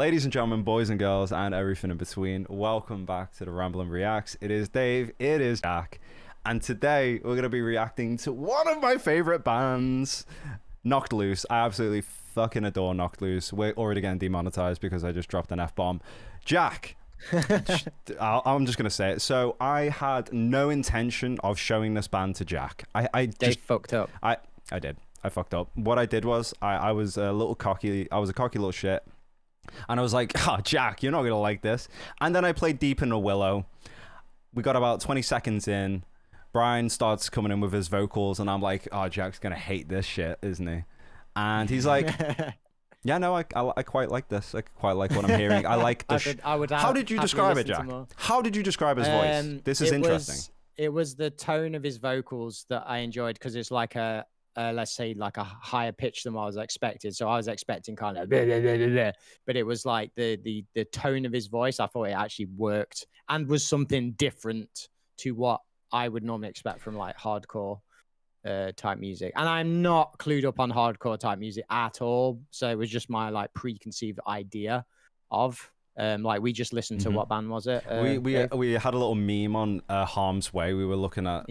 Ladies and gentlemen, boys and girls, and everything in between, welcome back to the Ramblin' Reacts. It is Dave, it is Jack, and today we're going to be reacting to one of my favorite bands, Knocked Loose. I absolutely fucking adore Knocked Loose. We're already getting demonetized because I just dropped an F-bomb. Jack, I'm just going to say it. So I had no intention of showing this band to Jack. Dave fucked up. I did. I fucked up. What I did was I was a little cocky. I was a cocky little shit. And I was like, oh, Jack, you're not going to like this. And then I played Deep in a Willow. We got about 20 seconds in. Brian starts coming in with his vocals. And I'm like, oh, Jack's going to hate this shit, isn't he? And he's like, yeah, no, I quite like this. I quite like what I'm hearing. I like the... How did you describe it, Jack? How did you describe his voice? This is interesting. It was the tone of his vocals that I enjoyed because it's like a... let's say like a higher pitch than what I was expected. So I was expecting kind of blah, blah, blah, blah, blah. But it was like the tone of his voice. I thought it actually worked and was something different to what I would normally expect from like hardcore type music. And I'm not clued up on hardcore type music at all. So it was just my like preconceived idea of like we just listened to what band was it? We had a little meme on Harm's Way. We were looking at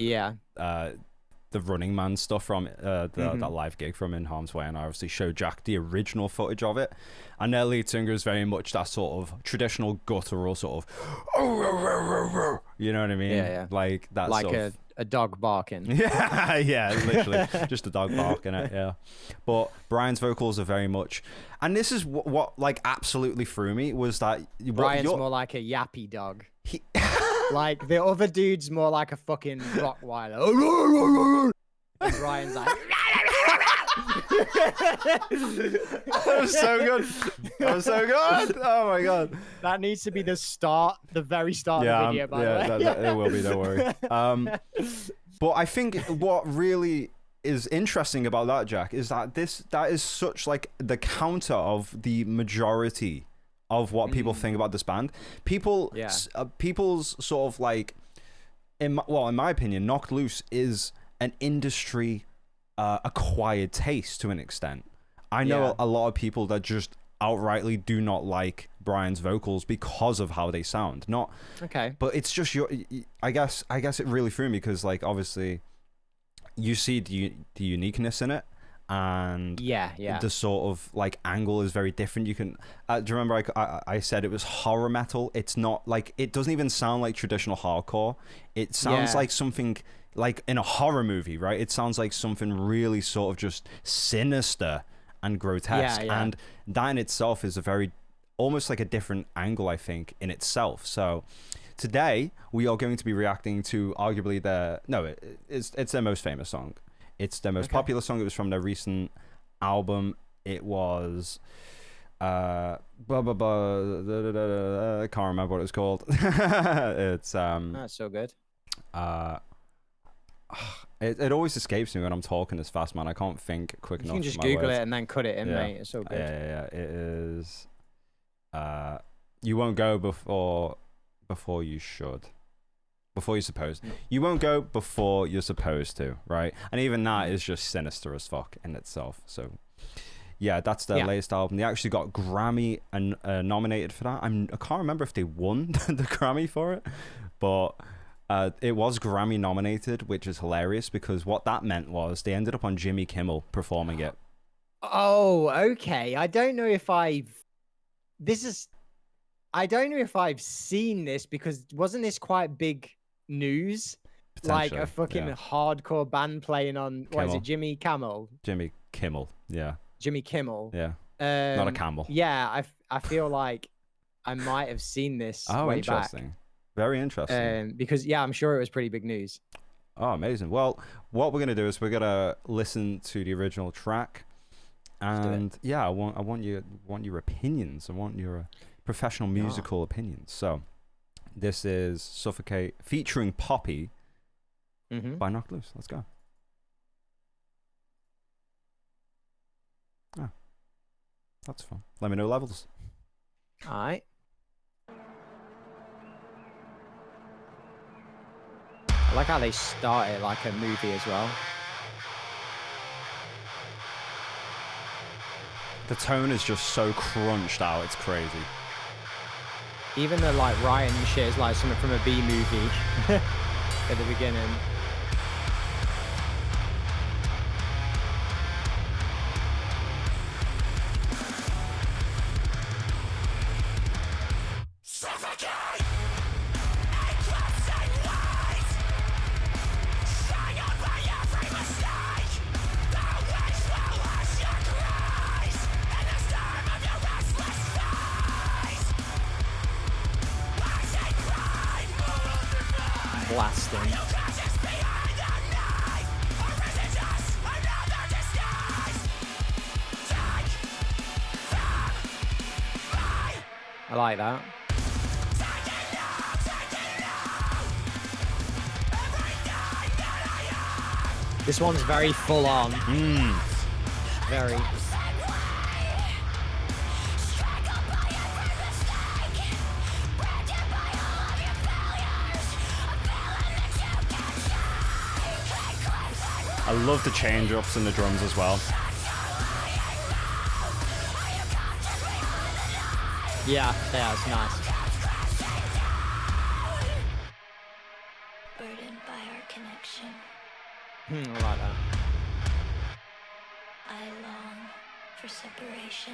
the Running Man stuff from that live gig from In Harm's Way, and I obviously showed Jack the original footage of it, and their lead singer is very much that sort of traditional guttural sort of, you know what I mean? Yeah. Like that, like sort of... a dog barking. Yeah, literally just a dog barking it. Yeah, but Brian's vocals are very much, and this is what like absolutely threw me was that Brian's more like a yappy dog. Like the other dude's more like a fucking Rottweiler. And Brian's like, that was so good. That was so good. Oh my god. That needs to be the very start of the video, by the way. It will be, don't worry. But I think what really is interesting about that, Jack, is that that is such like the counter of the majority of what people think about this band. People's sort of like, in my opinion, Knocked Loose is an industry acquired taste to an extent. I know a lot of people that just outrightly do not like Brian's vocals because of how they sound. Not okay, but it's just I guess it really threw me because like obviously you see the uniqueness in it. And the sort of like angle is very different. You can do you remember I said it was horror metal? It's not like, it doesn't even sound like traditional hardcore. It sounds like something like in a horror movie, right? It sounds like something really sort of just sinister and grotesque. And that in itself is a very almost like a different angle, I think, in itself. So today we are going to be reacting to arguably it's their most famous song. It's their most popular song. It was from their recent album. It was I can't remember what it's called. It's that's so good. It always escapes me when I'm talking this fast, man. I can't think quick enough. You can just Google it and then cut it in, mate. It's so good. Yeah. It is You Won't Go Before You Should. Before you're supposed. You won't go before you're supposed to, right? And even that is just sinister as fuck in itself. So yeah, that's their latest album. They actually got Grammy and nominated for that. I can't remember if they won the Grammy for it, but it was Grammy nominated, which is hilarious because what that meant was they ended up on Jimmy Kimmel performing it. Oh, okay. I don't know if I've seen this because wasn't this quite big news? Like a fucking hardcore band playing on what is it, Jimmy Kimmel? Jimmy Kimmel, yeah. Jimmy Kimmel. Yeah. Not a camel. Yeah, I feel like I might have seen this way interesting. Back. Very interesting. Because I'm sure it was pretty big news. Oh, amazing. Well, what we're gonna do is we're gonna listen to the original track, and I want your opinions. I want your professional musical opinions. So this is Suffocate featuring Poppy by Knocked Loose. Let's go. Oh, that's fun. Let me know levels. All right. I like how they start it like a movie as well. The tone is just so crunched out. It's crazy. Even the like writing and shit is like something from a B movie at the beginning. Suffocate! Eclipsing light! Shine on by every mistake! The winds will hush your cries in the storm of your restless face! Rising pride! Blasting. You conscious behind the knife! Or is it just another disguise? Take from me! I like that. This one's very full on. Very. I love the change ups and the drums as well. Yeah, it's nice. Burdened by our connection, I like that. I long for separation.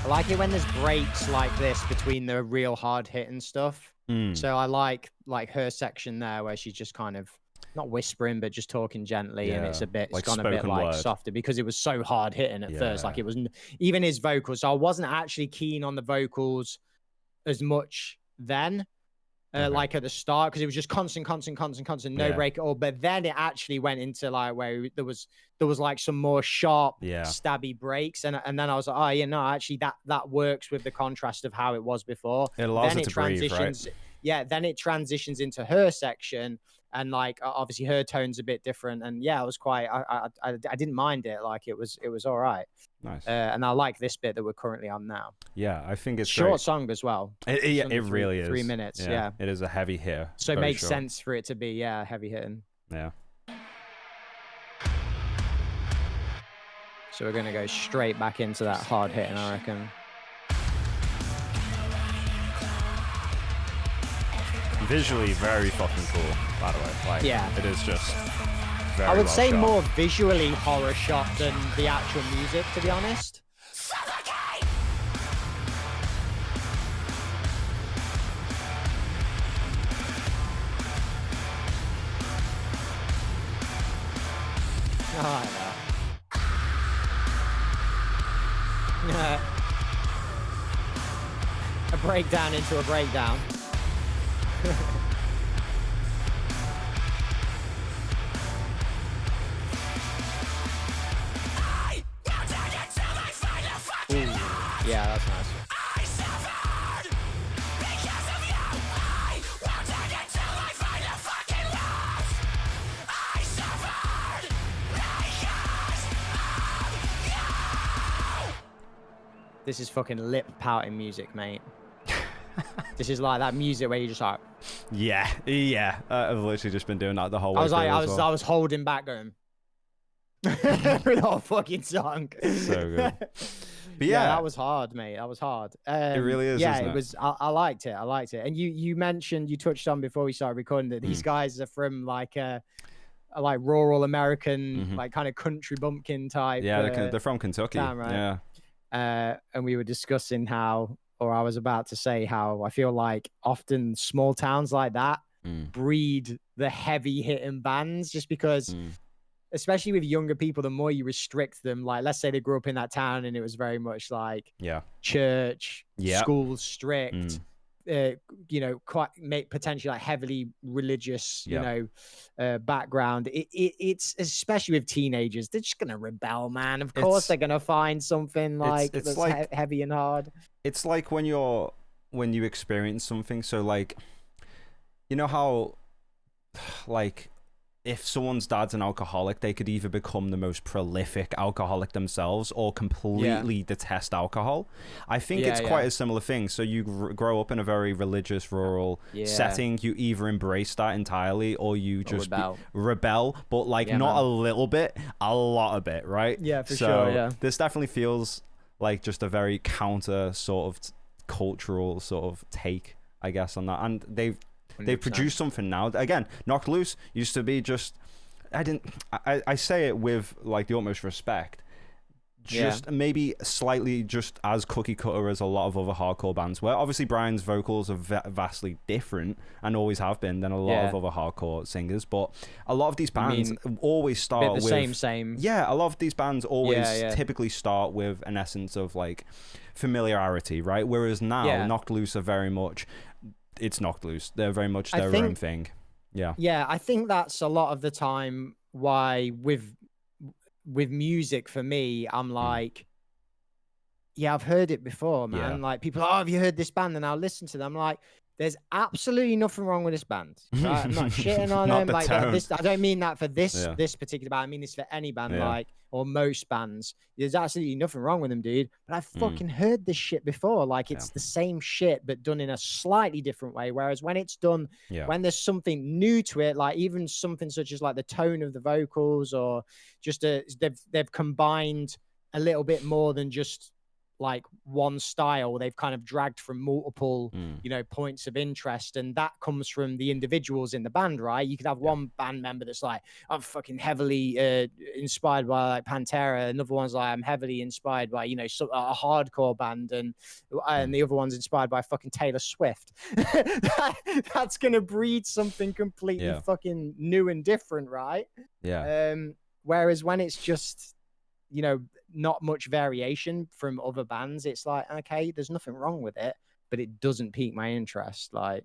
I like it when there's breaks like this between the real hard hit and stuff. So I like her section there where she's just kind of not whispering but just talking gently, and it's like gone a bit spoken like word. softer because it was so hard hitting at first. Like it was even his vocals. So I wasn't actually keen on the vocals as much then. Like at the start, because it was just constant, no break at all. But then it actually went into like where there was like some more sharp, stabby breaks, and then I was like, oh yeah, no, actually that works with the contrast of how it was before. It allows then it to breathe, right? Yeah, then it transitions into her section, and like obviously her tone's a bit different, and yeah, it was quite. I didn't mind it. Like it was all right. Nice. And I like this bit that we're currently on now. Yeah, I think it's short great. song as well. It really is. 3 minutes. Yeah. It is a heavy hitter. So it makes sense for it to be heavy hitting. Yeah. So we're gonna go straight back into that hard hitting, I reckon. Visually very fucking cool, by the way. Like, it is just very I would well say shot. more visually horror shot than the actual music, to be honest. I know. A breakdown into a breakdown. Ooh, yeah, that's nice. This is fucking lip pouting music, mate. This is like that music where you just like. Yeah. I've literally just been doing that the whole way. I was holding back going. Through the whole fucking song. So good. But yeah, that was hard, mate. That was hard. It really is. Yeah, isn't it was. I liked it. I liked it. And you touched on before we started recording that these guys are from like a like rural American, like kind of country bumpkin type. Yeah, they're from Kentucky. Town, right? Yeah. And we were discussing how, or I was about to say how I feel like often small towns like that breed the heavy hitting bands just because. Especially with younger people, the more you restrict them, like let's say they grew up in that town and it was very much like church, school strict, quite potentially like heavily religious, background. It's especially with teenagers, they're just gonna rebel, man. Of course, they're gonna find something like that's like heavy and hard. It's like when you experience something. So like, you know how, like. if someone's dad's an alcoholic, they could either become the most prolific alcoholic themselves or completely detest alcohol. I think it's quite a similar thing. So you grow up in a very religious, rural setting. You either embrace that entirely or you just rebel, but like not a little bit, a lot of it, right? Yeah, for so sure. Yeah. This definitely feels like just a very counter sort of cultural sort of take, I guess, on that. And they've 100%. produced something now. Again, Knocked Loose used to be just, I say it with like the utmost respect, just maybe slightly just as cookie cutter as a lot of other hardcore bands, where obviously Brian's vocals are vastly different and always have been than a lot of other hardcore singers. But a lot of these bands always start with same. Yeah, a lot of these bands always typically start with an essence of like familiarity, right? Whereas now Knocked Loose are very much, it's Knocked Loose. They're very much their own thing. Yeah, I think that's a lot of the time why with music for me, I'm like, I've heard it before, man. Like people, have you heard this band? And I'll listen to them. I'm like, there's absolutely nothing wrong with this band. Right? I'm not shitting on them. Like this, I don't mean that for this particular band. I mean this for any band, like, or most bands. There's absolutely nothing wrong with them, dude. But I've fucking heard this shit before. Like it's the same shit, but done in a slightly different way. Whereas when it's done, when there's something new to it, like even something such as like the tone of the vocals, or just they've combined a little bit more than just like one style. They've kind of dragged from multiple points of interest, and that comes from the individuals in the band, right? You could have one band member that's like, I'm fucking heavily inspired by like Pantera, another one's like, I'm heavily inspired by a hardcore band, and the other one's inspired by fucking Taylor Swift. That's gonna breed something completely fucking new and different, right? Whereas when it's just not much variation from other bands, it's like, okay, there's nothing wrong with it, but it doesn't pique my interest. Like,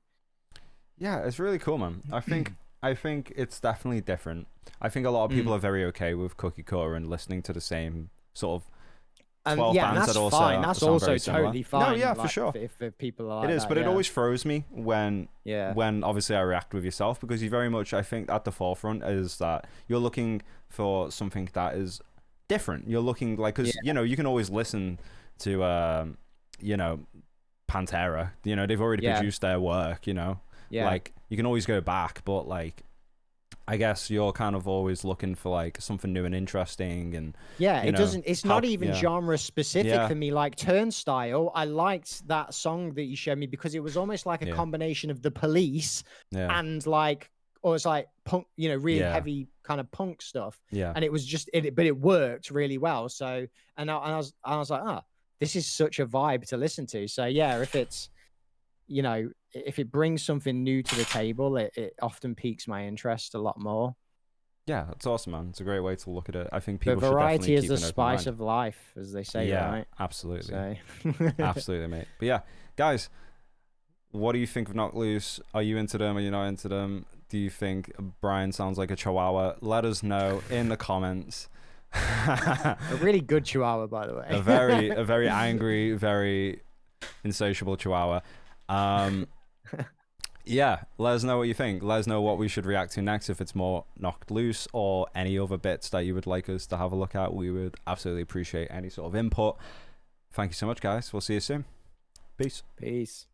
it's really cool, man. I think it's definitely different. I think a lot of people are very okay with cookie cutter and listening to the same sort of 12 bands that's that also fine. That's also similar. totally fine. No, like, for sure. If people are like it is, that, but it always throws me when obviously I react with yourself, because you very much, I think, at the forefront is that you're looking for something that is different. You're looking like, because you can always listen to Pantera. They've already produced their work. Like you can always go back, but like I guess you're kind of always looking for like something new and interesting, and it's not even genre specific for me. Like Turnstile, I liked that song that you showed me because it was almost like a combination of The Police and like, or it's like punk, really heavy kind of punk stuff. And it was just but it worked really well. So and I was like, this is such a vibe to listen to. So if it's if it brings something new to the table, it often piques my interest a lot more. Yeah, it's awesome, man. It's a great way to look at it. I think people but variety should is the spice of life, as they say, right? Absolutely. So. Absolutely, mate. But yeah, guys, what do you think of Knocked Loose? Are you into them? Are you not into them? Do you think Brian sounds like a chihuahua? Let us know in the comments. A really good chihuahua, by the way. a very angry, very insatiable chihuahua. Let us know what you think. Let us know what we should react to next, if it's more Knocked Loose or any other bits that you would like us to have a look at. We would absolutely appreciate any sort of input. Thank you so much, guys. We'll see you soon. Peace.